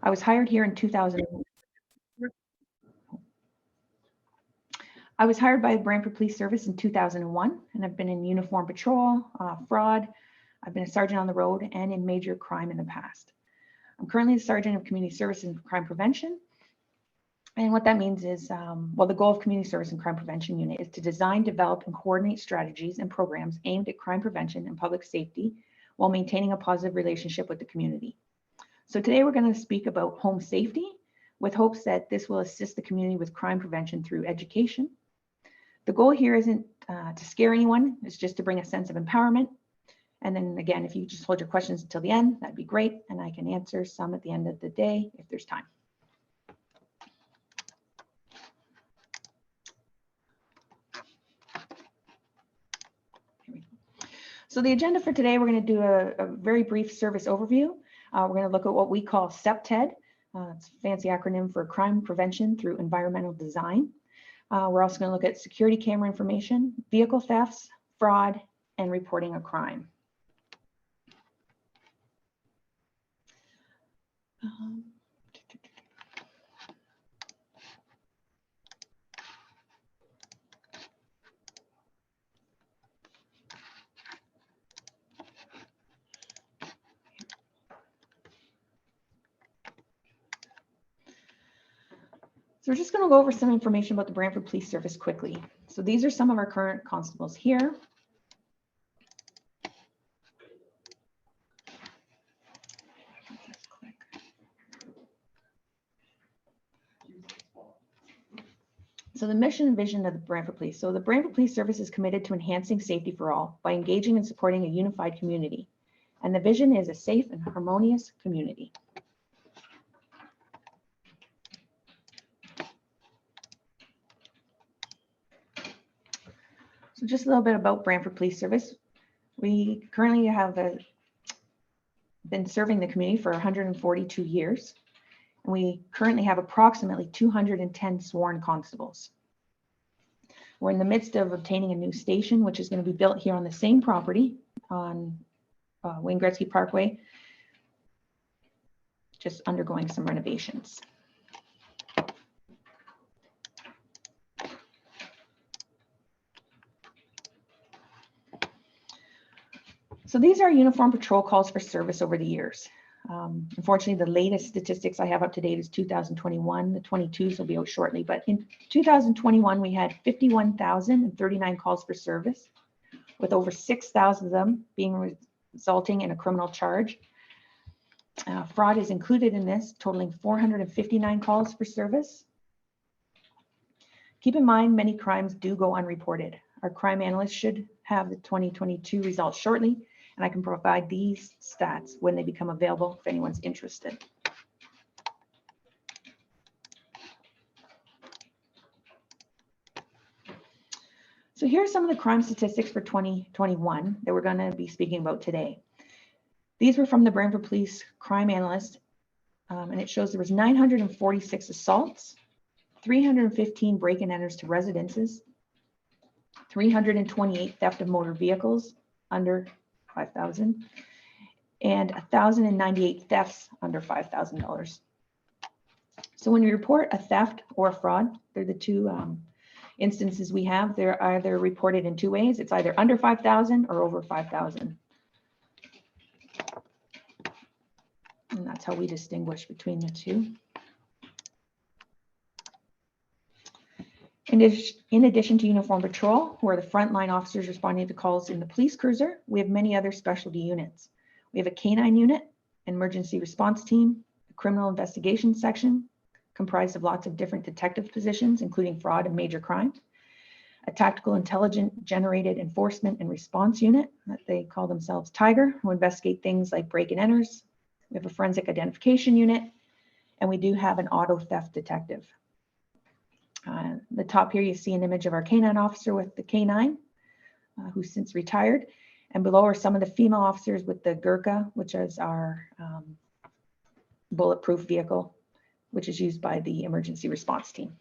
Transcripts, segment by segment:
I was hired here in 2000. I was hired by the Brantford Police Service in 2001, and I've been in uniform patrol, fraud. I've been a sergeant on the road and in major crime in the past. I'm currently the sergeant of community service and crime prevention. And what that means is, well, the goal of community service and crime prevention unit is to design, develop, and coordinate strategies and programs aimed at crime prevention and public safety while maintaining a positive relationship with the community. So today we're going to speak about home safety with hopes that this will assist the community with crime prevention through education. The goal here isn't to scare anyone, it's just to bring a sense of empowerment. And then again, if you just hold your questions until the end, that'd be great. And I can answer some at the end of the day if there's time. So the agenda for today, we're going to do a very brief service overview. We're going to look at what we call CPTED. It's a fancy acronym for Crime Prevention Through Environmental Design. We're also going to look at security camera information, vehicle thefts, fraud, and reporting a crime. So we're just going to go over some information about the Brantford Police Service quickly. So these are some of our current constables here. So the mission and vision of the Brantford Police. So the Brantford Police Service is committed to enhancing safety for all by engaging and supporting a unified community. And the vision is a safe and harmonious community. So just a little bit about Brantford Police Service. We currently have been serving the community for 142 years. And we currently have approximately 210 sworn constables. We're in the midst of obtaining a new station, which is going to be built here on the same property on Wayne Gretzky Parkway, just undergoing some renovations. So these are uniform patrol calls for service over the years. Unfortunately, the latest statistics I have up to date is 2021. The 22s will be out shortly, but in 2021, we had 51,039 calls for service, with over 6,000 of them being resulting in a criminal charge. Fraud is included in this, totaling 459 calls for service. Keep in mind, many crimes do go unreported. Our crime analyst should have the 2022 results shortly, and I can provide these stats when they become available if anyone's interested. So here's some of the crime statistics for 2021 that we're going to be speaking about today. These were from the Brantford Police Crime Analyst, and it shows there was 946 assaults, 315 break-and-enters to residences, 328 theft of motor vehicles under 5,000, and 1,098 thefts under $5,000. So when you report a theft or a fraud, they're the two instances we have. They're either reported in two ways. It's either under 5,000 or over 5,000. And that's how we distinguish between the two. In addition to uniform patrol, who are the frontline officers responding to calls in the police cruiser, we have many other specialty units. We have a canine unit, an emergency response team, a criminal investigation section comprised of lots of different detective positions, including fraud and major crime, a tactical intelligent generated enforcement and response unit that they call themselves Tiger, who investigate things like break and enters. We have a forensic identification unit, and we do have an auto theft detective. The top here, you see an image of our canine officer with the canine, who's since retired. And below are some of the female officers with the Gurkha, which is our bulletproof vehicle, which is used by the emergency response team.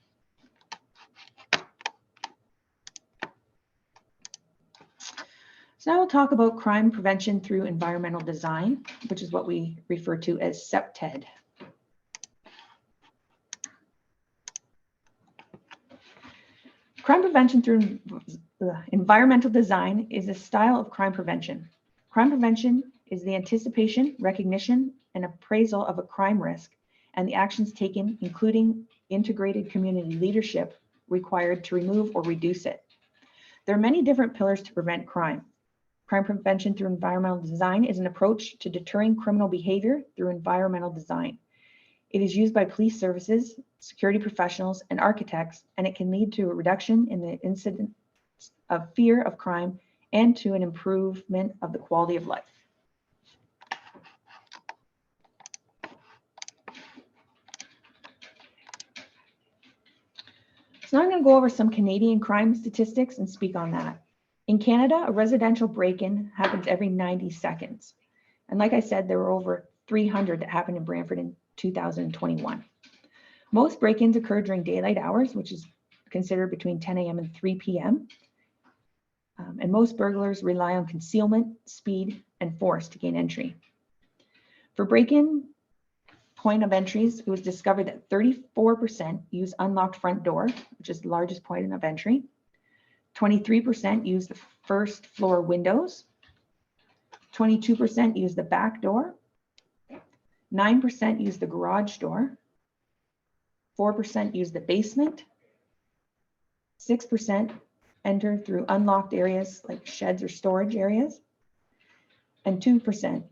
So now we'll talk about crime prevention through environmental design, which is what we refer to as CPTED. Crime prevention through environmental design is a style of crime prevention. Crime prevention is the anticipation, recognition, and appraisal of a crime risk and the actions taken, including integrated community leadership required to remove or reduce it. There are many different pillars to prevent crime. Crime prevention through environmental design is an approach to deterring criminal behavior through environmental design. It is used by police services, security professionals, and architects, and it can lead to a reduction in the incidence of fear of crime and to an improvement of the quality of life. So now I'm going to go over some Canadian crime statistics and speak on that. In Canada, a residential break-in happens every 90 seconds. And like I said, there were over 300 that happened in Brantford in 2021. Most break-ins occur during daylight hours, which is considered between 10 a.m. and 3 p.m. And most burglars rely on concealment, speed, and force to gain entry. For break-in point of entries, it was discovered that 34% use unlocked front door, which is the largest point of entry. 23% use the first floor windows. 22% use the back door. 9% use the garage door. 4% use the basement. 6% enter through unlocked areas like sheds or storage areas. And 2%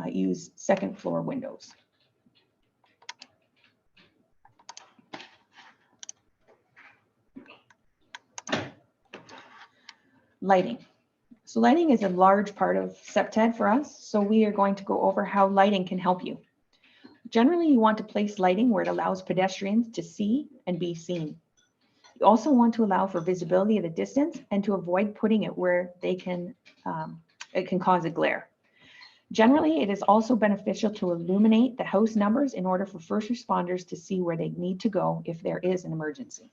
use second floor windows. Lighting. So lighting is a large part of CPTED for us. So we are going to go over how lighting can help you. Generally, you want to place lighting where it allows pedestrians to see and be seen. You also want to allow for visibility at a distance and to avoid putting it where it can cause a glare. Generally, it is also beneficial to illuminate the house numbers in order for first responders to see where they need to go if there is an emergency.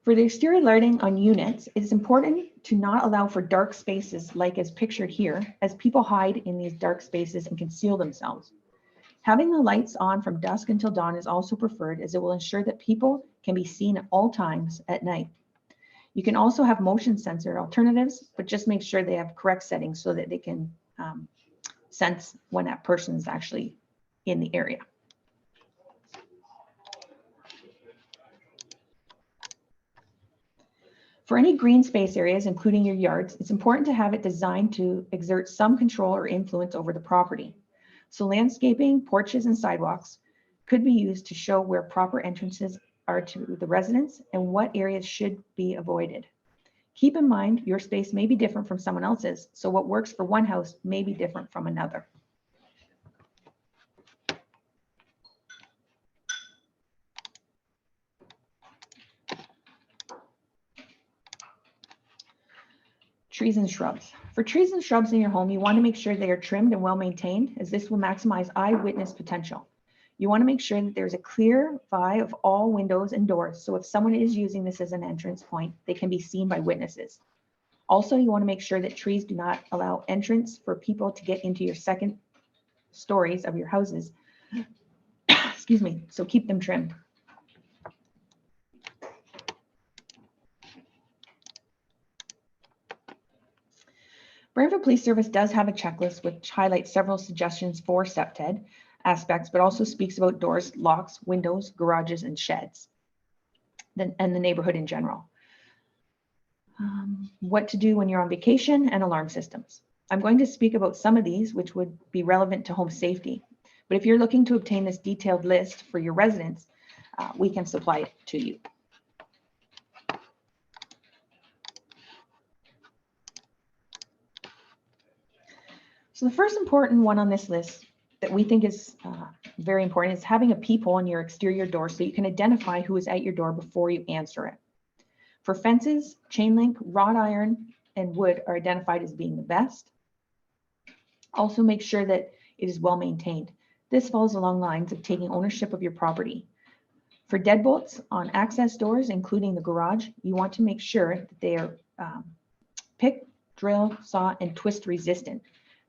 For the exterior lighting on units, it is important to not allow for dark spaces like as pictured here, as people hide in these dark spaces and conceal themselves. Having the lights on from dusk until dawn is also preferred, as it will ensure that people can be seen at all times at night. You can also have motion sensor alternatives, but just make sure they have correct settings so that they can sense when that person is actually in the area. For any green space areas, including your yards, it's important to have it designed to exert some control or influence over the property. So landscaping, porches, and sidewalks could be used to show where proper entrances are to the residents and what areas should be avoided. Keep in mind, your space may be different from someone else's, so what works for one house may be different from another. Trees and shrubs. For trees and shrubs in your home, you want to make sure they are trimmed and well maintained, as this will maximize eyewitness potential. You want to make sure that there's a clear view of all windows and doors, so if someone is using this as an entrance point, they can be seen by witnesses. Also, you want to make sure that trees do not allow entrance for people to get into your second stories of your houses. Excuse me, so keep them trimmed. Brantford Police Service does have a checklist which highlights several suggestions for CPTED aspects, but also speaks about doors, locks, windows, garages, and sheds, and the neighborhood in general. What to do when you're on vacation and alarm systems. I'm going to speak about some of these which would be relevant to home safety, but if you're looking to obtain this detailed list for your residents, we can supply it to you. So the first important one on this list that we think is very important is having a peephole in your exterior door so you can identify who is at your door before you answer it. For fences, chain link, wrought iron, and wood are identified as being the best. Also make sure that it is well maintained. This falls along lines of taking ownership of your property. For deadbolts on access doors, including the garage, you want to make sure that they are pick, drill, saw, and twist resistant.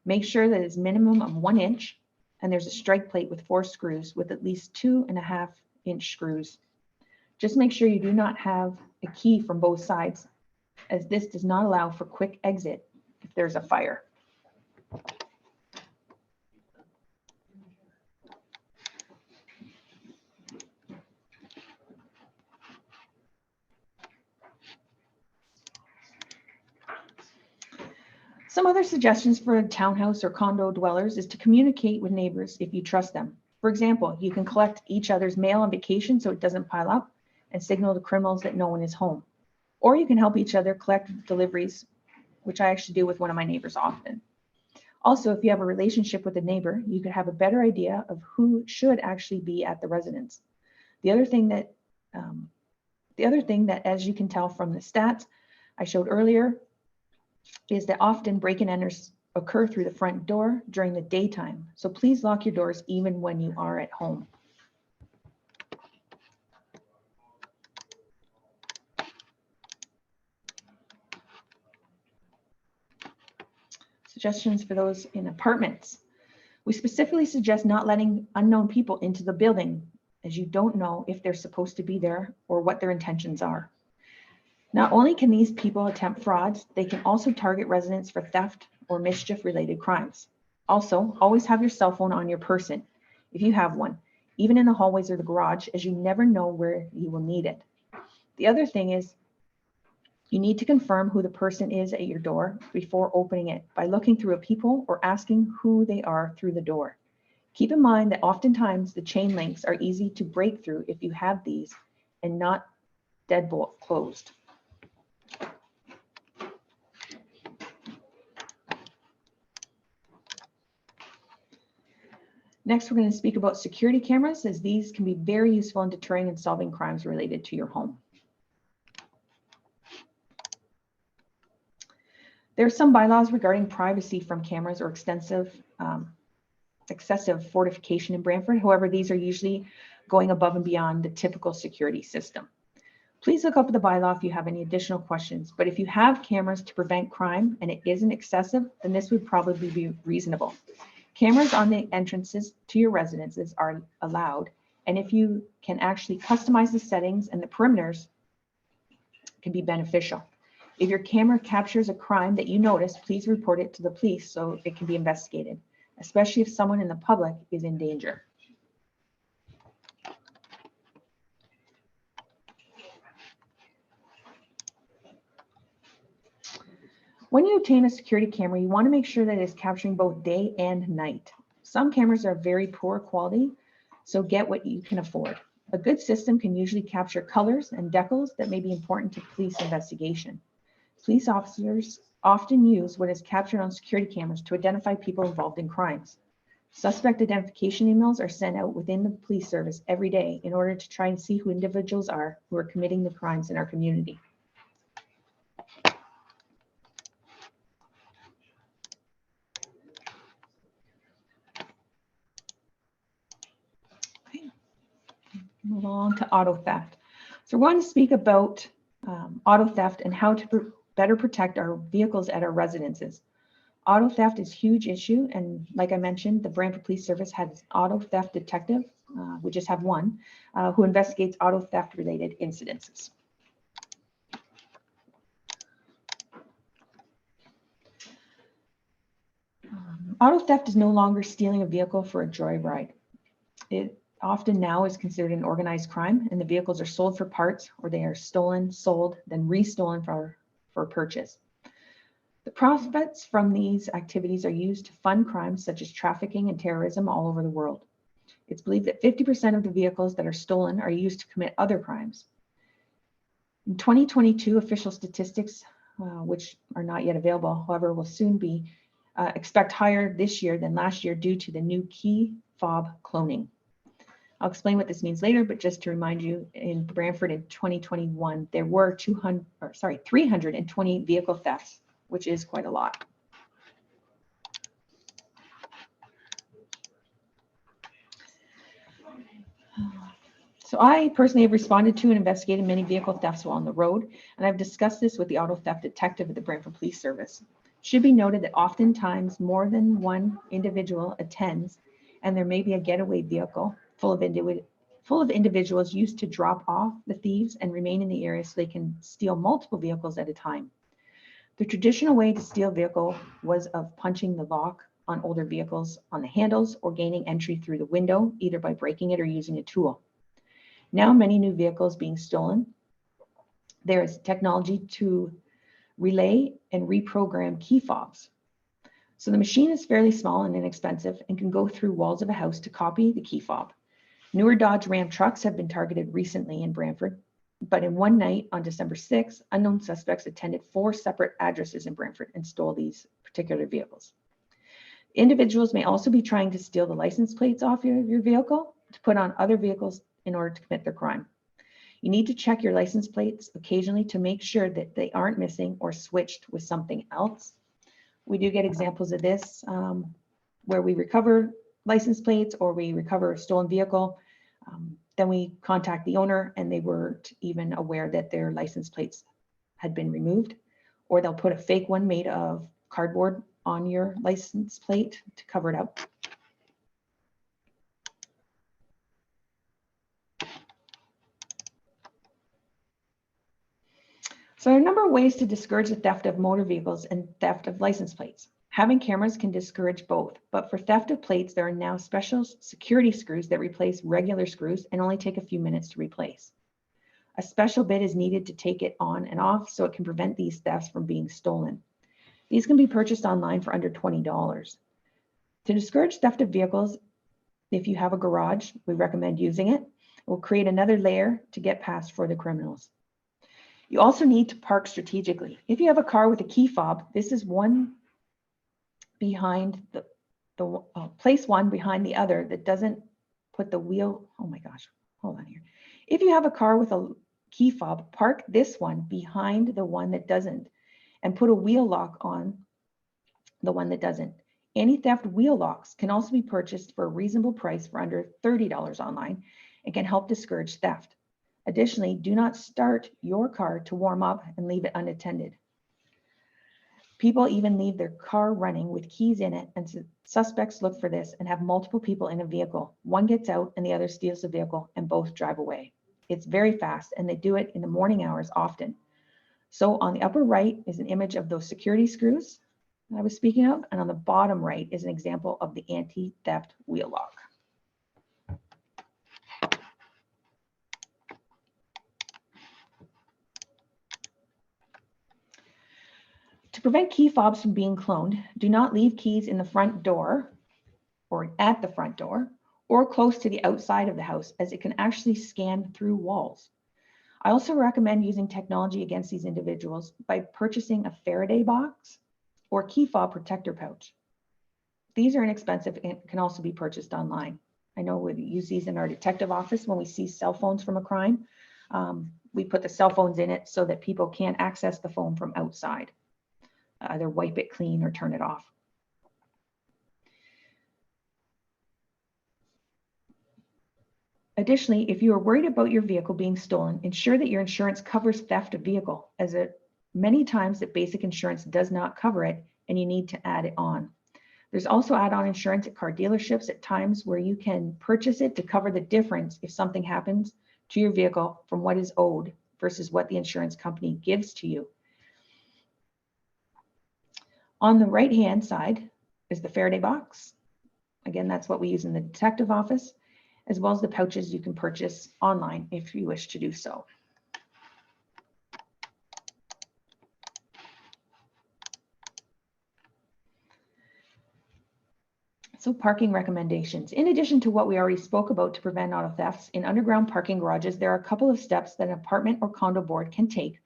Make sure that it's minimum of 1 inch and there's a strike plate with 4 screws with at least 2.5-inch screws. Just make sure you do not have a key from both sides, as this does not allow for quick exit if there's a fire. Some other suggestions for townhouse or condo dwellers is to communicate with neighbors if you trust them. For example, you can collect each other's mail on vacation so it doesn't pile up and signal to criminals that no one is home. Or you can help each other collect deliveries, which I actually do with one of my neighbors often. Also, if you have a relationship with a neighbor, you could have a better idea of who should actually be at the residence. The other thing that, as you can tell from the stats I showed earlier, is that often break-in enters occur through the front door during the daytime. So please lock your doors even when you are at home. Suggestions for those in apartments. We specifically suggest not letting unknown people into the building, as you don't know if they're supposed to be there or what their intentions are. Not only can these people attempt frauds, they can also target residents for theft or mischief-related crimes. Also, always have your cell phone on your person, if you have one, even in the hallways or the garage, as you never know where you will need it. The other thing is, you need to confirm who the person is at your door before opening it by looking through a peephole or asking who they are through the door. Keep in mind that oftentimes the chain links are easy to break through if you have these and not deadbolt closed. Next, we're going to speak about security cameras, as these can be very useful in deterring and solving crimes related to your home. There are some bylaws regarding privacy from cameras or excessive fortification in Brantford. However, these are usually going above and beyond the typical security system. Please look up the bylaw if you have any additional questions, but if you have cameras to prevent crime and it isn't excessive, then this would probably be reasonable. Cameras on the entrances to your residences are allowed, and if you can actually customize the settings and the perimeters, it can be beneficial. If your camera captures a crime that you notice, please report it to the police so it can be investigated, especially if someone in the public is in danger. When you obtain a security camera, you want to make sure that it is capturing both day and night. Some cameras are very poor quality, so get what you can afford. A good system can usually capture colors and decals that may be important to police investigation. Police officers often use what is captured on security cameras to identify people involved in crimes. Suspect identification emails are sent out within the police service every day in order to try and see who individuals are who are committing the crimes in our community. Move along to auto theft. So we're going to speak about auto theft and how to better protect our vehicles at our residences. Auto theft is a huge issue, and like I mentioned, the Brantford Police Service has an auto theft detective, we just have one, who investigates auto theft related incidences. Auto theft is no longer stealing a vehicle for a joyride. It often now is considered an organized crime, and the vehicles are sold for parts, or they are stolen, sold, then restolen for purchase. The profits from these activities are used to fund crimes such as trafficking and terrorism all over the world. It's believed that 50% of the vehicles that are stolen are used to commit other crimes. In 2022, official statistics, which are not yet available, however, will soon be, expect higher this year than last year due to the new key fob cloning. I'll explain what this means later, but just to remind you, in Brantford in 2021, there were 320 vehicle thefts, which is quite a lot. So I personally have responded to and investigated many vehicle thefts while on the road, and I've discussed this with the auto theft detective at the Brantford Police Service. Should be noted that oftentimes more than one individual attends, and there may be a getaway vehicle full of individuals used to drop off the thieves and remain in the area so they can steal multiple vehicles at a time. The traditional way to steal a vehicle was of punching the lock on older vehicles on the handles or gaining entry through the window, either by breaking it or using a tool. Now, many new vehicles being stolen, there is technology to relay and reprogram key fobs. So the machine is fairly small and inexpensive and can go through walls of a house to copy the key fob. Newer Dodge Ram trucks have been targeted recently in Brantford, but in one night on December 6th, unknown suspects attended 4 separate addresses in Brantford and stole these particular vehicles. Individuals may also be trying to steal the license plates off your vehicle to put on other vehicles in order to commit their crime. You need to check your license plates occasionally to make sure that they aren't missing or switched with something else. We do get examples of this where we recover license plates or we recover a stolen vehicle. Then we contact the owner and they weren't even aware that their license plates had been removed, or they'll put a fake one made of cardboard on your license plate to cover it up. So there are a number of ways to discourage the theft of motor vehicles and theft of license plates. Having cameras can discourage both, but for theft of plates, there are now special security screws that replace regular screws and only take a few minutes to replace. A special bit is needed to take it on and off so it can prevent these thefts from being stolen. These can be purchased online for under $20. To discourage theft of vehicles, if you have a garage, we recommend using it. We'll create another layer to get past for the criminals. You also need to park strategically. If you have a car with a key fob, this is one behind place one behind the other that doesn't put the wheel. Oh my gosh, hold on here. If you have a car with a key fob, park this one behind the one that doesn't and put a wheel lock on the one that doesn't. Anti-theft wheel locks can also be purchased for a reasonable price for under $30 online and can help discourage theft. Additionally, do not start your car to warm up and leave it unattended. People even leave their car running with keys in it, and suspects look for this and have multiple people in a vehicle. One gets out and the other steals the vehicle and both drive away. It's very fast and they do it in the morning hours often. So on the upper right is an image of those security screws that I was speaking of, and on the bottom right is an example of the anti-theft wheel lock. To prevent key fobs from being cloned, do not leave keys in the front door or at the front door or close to the outside of the house, as it can actually scan through walls. I also recommend using technology against these individuals by purchasing a Faraday box or key fob protector pouch. These are inexpensive and can also be purchased online. I know we use these in our detective office when we see cell phones from a crime. We put the cell phones in it so that people can't access the phone from outside. Either wipe it clean or turn it off. Additionally, if you are worried about your vehicle being stolen, ensure that your insurance covers theft of vehicle, as many times that basic insurance does not cover it and you need to add it on. There's also add-on insurance at car dealerships at times where you can purchase it to cover the difference if something happens to your vehicle from what is owed versus what the insurance company gives to you. On the right-hand side is the Faraday box. Again, that's what we use in the detective office, as well as the pouches you can purchase online if you wish to do so. So parking recommendations. In addition to what we already spoke about to prevent auto thefts, in underground parking garages, there are a couple of steps that an apartment or condo board can take,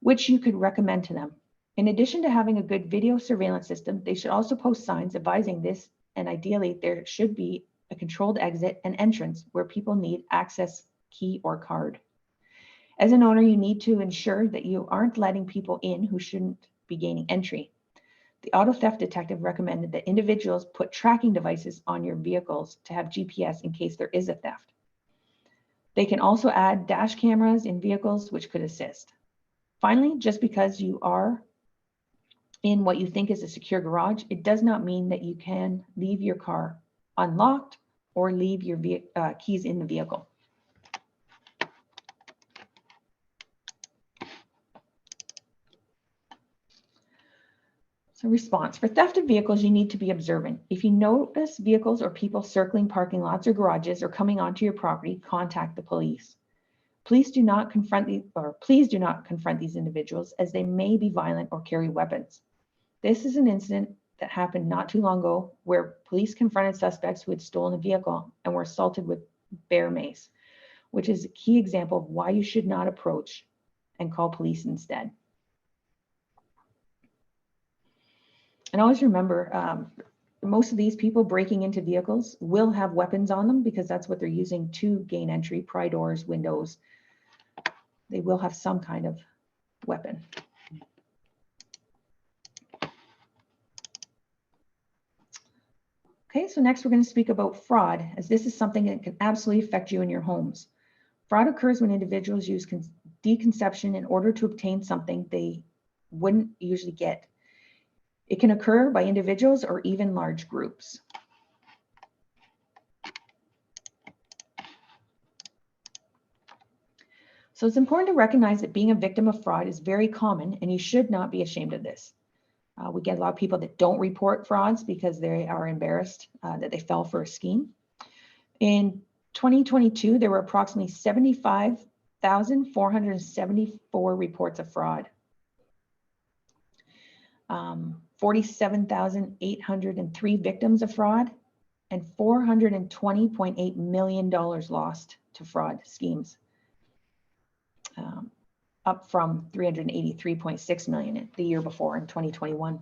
which you could recommend to them. In addition to having a good video surveillance system, they should also post signs advising this, and ideally there should be a controlled exit and entrance where people need access key or card. As an owner, you need to ensure that you aren't letting people in who shouldn't be gaining entry. The auto theft detective recommended that individuals put tracking devices on your vehicles to have GPS in case there is a theft. They can also add dash cameras in vehicles, which could assist. Finally, just because you are in what you think is a secure garage, it does not mean that you can leave your car unlocked or leave your keys in the vehicle. So response. For theft of vehicles, you need to be observant. If you notice vehicles or people circling parking lots or garages or coming onto your property, contact the police. Please do not confront these individuals, as they may be violent or carry weapons. This is an incident that happened not too long ago where police confronted suspects who had stolen a vehicle and were assaulted with bear mace, which is a key example of why you should not approach and call police instead. And always remember, most of these people breaking into vehicles will have weapons on them because that's what they're using to gain entry, pry doors, windows. They will have some kind of weapon. Okay, so next we're going to speak about fraud, as this is something that can absolutely affect you in your homes. Fraud occurs when individuals use deconception in order to obtain something they wouldn't usually get. It can occur by individuals or even large groups. So it's important to recognize that being a victim of fraud is very common, and you should not be ashamed of this. We get a lot of people that don't report frauds because they are embarrassed that they fell for a scheme. In 2022, there were approximately 75,474 reports of fraud. 47,803 victims of fraud, and $420.8 million lost to fraud schemes, up from $383.6 million the year before in 2021.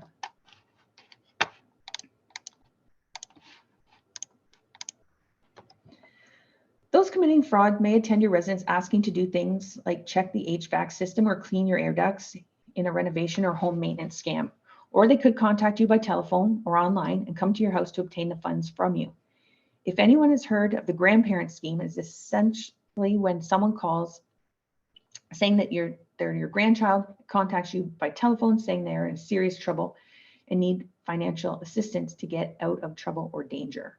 Those committing fraud may attend your residence asking to do things like check the HVAC system or clean your air ducts in a renovation or home maintenance scam. Or they could contact you by telephone or online and come to your house to obtain the funds from you. If anyone has heard of the grandparent scheme, it's essentially when someone calls saying that they're your grandchild, contacts you by telephone saying they're in serious trouble and need financial assistance to get out of trouble or danger.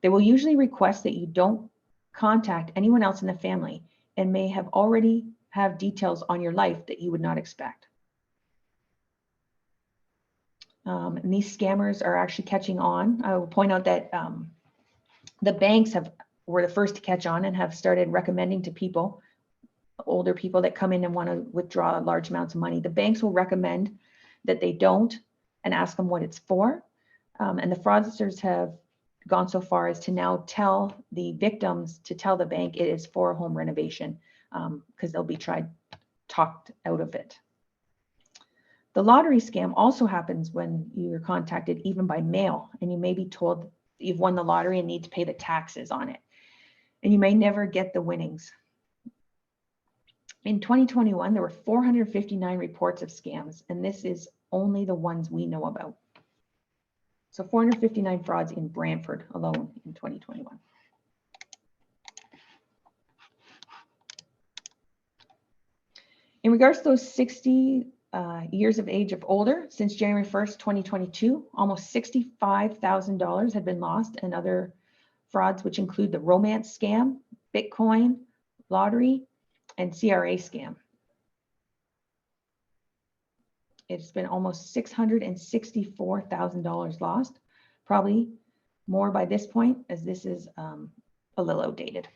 They will usually request that you don't contact anyone else in the family and may have already have details on your life that you would not expect. And these scammers are actually catching on. I will point out that the banks were the first to catch on and have started recommending to people, older people that come in and want to withdraw large amounts of money. The banks will recommend that they don't and ask them what it's for. And the fraudsters have gone so far as to now tell the victims to tell the bank it is for a home renovation because they'll be talked out of it. The lottery scam also happens when you're contacted even by mail, and you may be told you've won the lottery and need to pay the taxes on it, and you may never get the winnings. In 2021, there were 459 reports of scams, and this is only the ones we know about. So 459 frauds in Brantford alone in 2021. In regards to those 60 years of age of older, since January 1st, 2022, almost $65,000 had been lost, and other frauds, which include the romance scam, Bitcoin, lottery, and CRA scam. It's been almost $664,000 lost, probably more by this point, as this is a little outdated.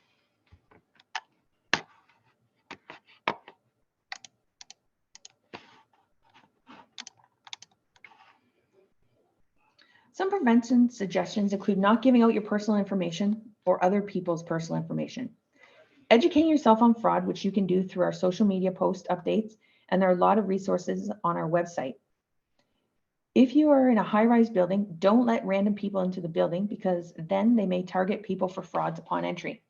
Some prevention suggestions include not giving out your personal information or other people's personal information. Educating yourself on fraud, which you can do through our social media post updates, and there are a lot of resources on our website. If you are in a high-rise building, don't let random people into the building because then they may target people for frauds upon entry.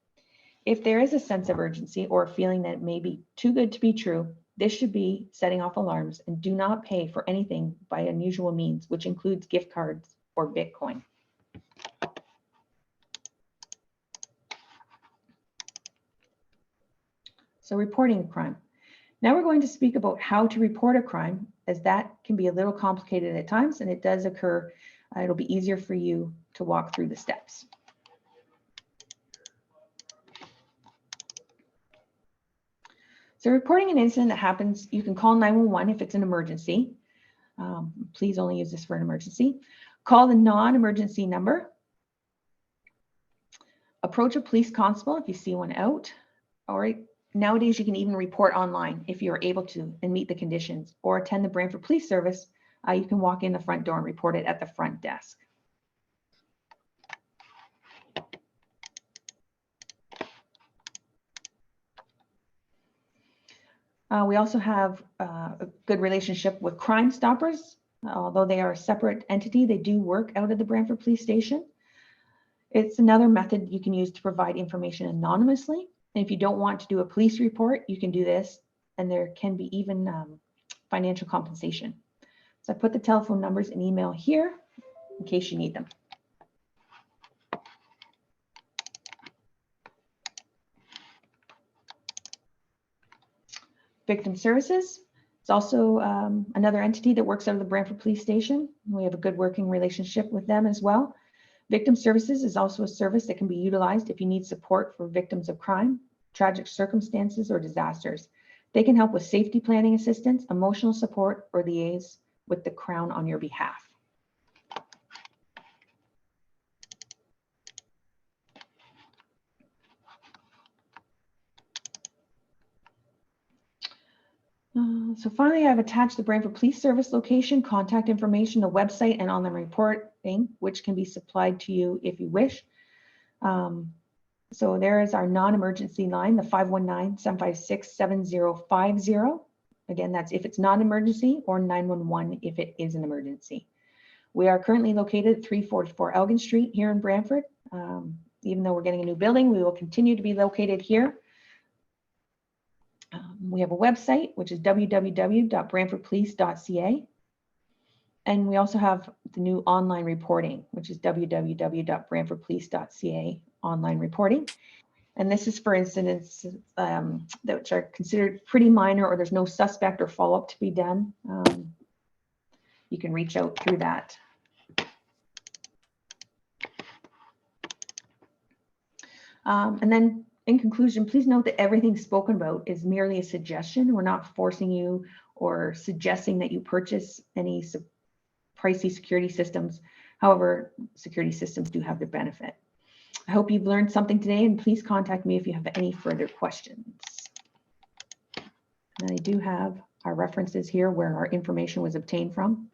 If there is a sense of urgency or a feeling that it may be too good to be true, this should be setting off alarms, and do not pay for anything by unusual means, which includes gift cards or Bitcoin. So reporting a crime. Now we're going to speak about how to report a crime, as that can be a little complicated at times, and it does occur. It'll be easier for you to walk through the steps. So reporting an incident that happens, you can call 911 if it's an emergency. Please only use this for an emergency. Call the non-emergency number. Approach a police constable if you see one out. Or nowadays you can even report online if you're able to and meet the conditions, or attend the Brantford Police Service. You can walk in the front door and report it at the front desk. We also have a good relationship with Crime Stoppers. Although they are a separate entity, they do work out of the Brantford Police Station. It's another method you can use to provide information anonymously. And if you don't want to do a police report, you can do this, and there can be even financial compensation. So I put the telephone numbers and email here in case you need them. Victim Services. It's also another entity that works out of the Brantford Police Station. We have a good working relationship with them as well. Victim Services is also a service that can be utilized if you need support for victims of crime, tragic circumstances, or disasters. They can help with safety planning assistance, emotional support, or liaise with the Crown on your behalf. So finally, I've attached the Brantford Police Service location, contact information, the website, and online reporting, which can be supplied to you if you wish. So there is our non-emergency line, the 519-756-7050. Again, that's if it's non-emergency, or 911 if it is an emergency. We are currently located at 344 Elgin Street here in Brantford. Even though we're getting a new building, we will continue to be located here. We have a website, which is www.brantfordpolice.ca. And we also have the new online reporting, which is www.brantfordpolice.ca online reporting. And this is for incidents that are considered pretty minor, or there's no suspect or follow-up to be done. You can reach out through that. And then in conclusion, please note that everything spoken about is merely a suggestion. We're not forcing you or suggesting that you purchase any pricey security systems. However, security systems do have their benefit. I hope you've learned something today, and please contact me if you have any further questions. And I do have our references here where our information was obtained from.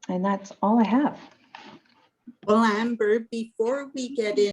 And that's all I have. Well, Amber, before we get in